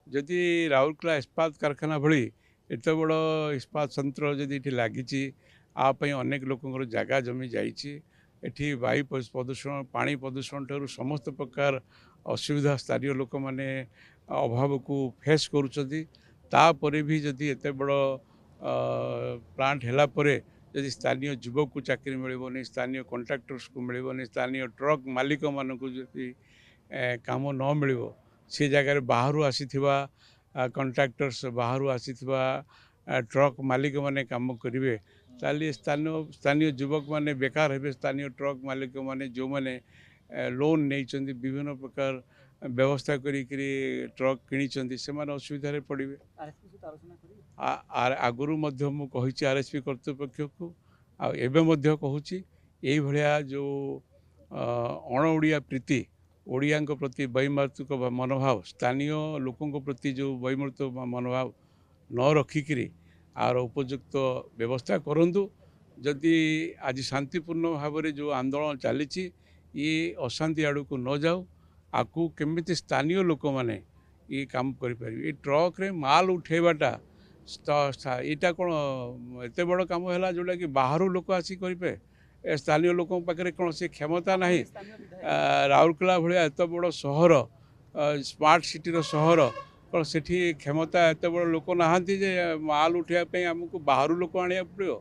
जदि राउरकेला इस्पात कारखाना भली एत बड़ इस्पात संयंत्र जदि ये लगी आपई अनेक लोक जगह जमी जाइए वायु प्रदूषण पानी प्रदूषण ठार समस्त प्रकार असुविधा स्थानीय लोक मैंने अभाव को फेस करुँच भी जदि एत बड़ प्लांट है जदि स्थानीय युवक को चाकरी मिलनी स्थानीय कंट्राक्टर्स को मिलनी स्थानीय ट्रक मालिक मान काम न मिल सी जगह बाहर आसी कंट्राक्टर्स बाहर आसी ट्रक मालिक माने काम करेंगे ताली स्थानीय स्थानीय युवक माने बेकार हे स्थानीय ट्रक मालिक माने जो माने लोन नहीं विभिन्न प्रकार व्यवस्था करी ट्रक किणी से असुविधा पड़े आगुरी मुझे आरएसपी कर्तृपक्ष को आबे कहूँ यही भाया जो अणओडिया प्रीति ओडिया प्रति वैमर्तिक मनोभाव स्थानीय लोकों प्रति जो वैमर्तिक मनोभाव न रखिकी आर उपयुक्त व्यवस्था करूँ जदि आज शांतिपूर्ण भाव में जो आंदोलन चली ये अशांति आड़ को न जाऊ आपको केमिति स्थानीय लोक मैंने ये काम करें ट्रक रे माल उठेबाटा यहाँ कौन एत बड़ कम है जोटा कि बाहर लोक आसी करें स्थानीय लोक पाखे कौन से क्षमता ना राउरकेला भाया एत बड़ सहर स्मार्ट सिटी सहर कौन से क्षमता एत बड़ लोक नहांती जे माल उठाई आमको बाहर लोक आने पड़ो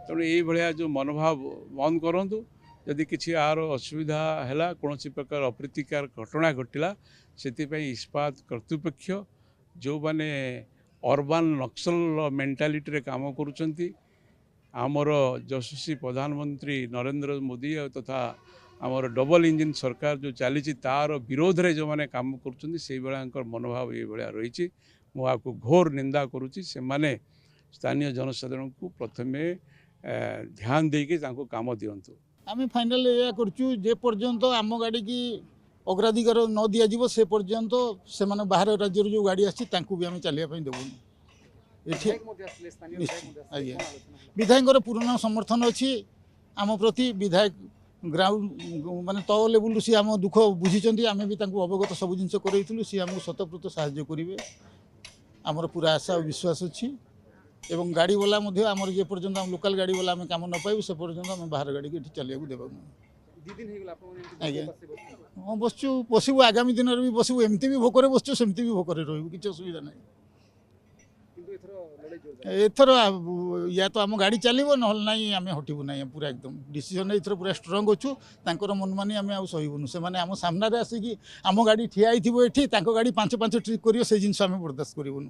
तेणु ये जो मनोभाव बंद करूँ जदि किसी आर असुविधा है कौन प्रकार अप्रीतिकार घटना घटला से इस्पात कर्तृपक्ष जो माने अर्बान नक्सल मेंटालिटी काम करुँच आमर यशस्वी प्रधानमंत्री नरेंद्र मोदी तथा आमर डबल इंजिन सरकार जो चली तार विरोध रे जो माने काम कर मनोभाव ये भाया रही मुझे घोर निंदा करुच्ची से माने स्थानीय जनसाधारण को प्रथमे ध्यान देके काम दिंतु आम फाइनाल या जे पर्यंत आम गाड़ी की अग्राधिकार न दि जाव से पर्यंत से बाहर राज्य जो गाड़ी आसी भी आम चलने देवुन आज्ञा विधायक पूर्ण समर्थन अच्छी आम प्रति विधायक ग्राउंड माने तल लेवल सी आम दुख बुझी आम भी अवगत सब जिन करूँ सी आमको शतप्रत साहाय्य करेंगे आमर पूरा आशा और विश्वास अच्छी एवं गाड़ी वाला आमर जे पर्यंत आम लोकल गाड़ी वाला आम कम न पाइबू से पर्यंत आम बाहर गाड़ी की चलिया देवा आज्ञा हाँ बसचु बसबू आगामी दिन भी बसबू एमती भी भोकर बसचु सेमती भी भोकर रू कि असुविधा ना एथर या तो आम गाड़ी चलो ना आम हटबू ना पूरा एकदम डिसीजन एथर पूरा स्ट्रंग अच्छु मनमानी आम आउ सहबुनु से आम सामने आसिकी आम गाड़ी ठिया ये गाड़ी 5-5 ट्रिप कर जिन आम बर्दास्त करूँ।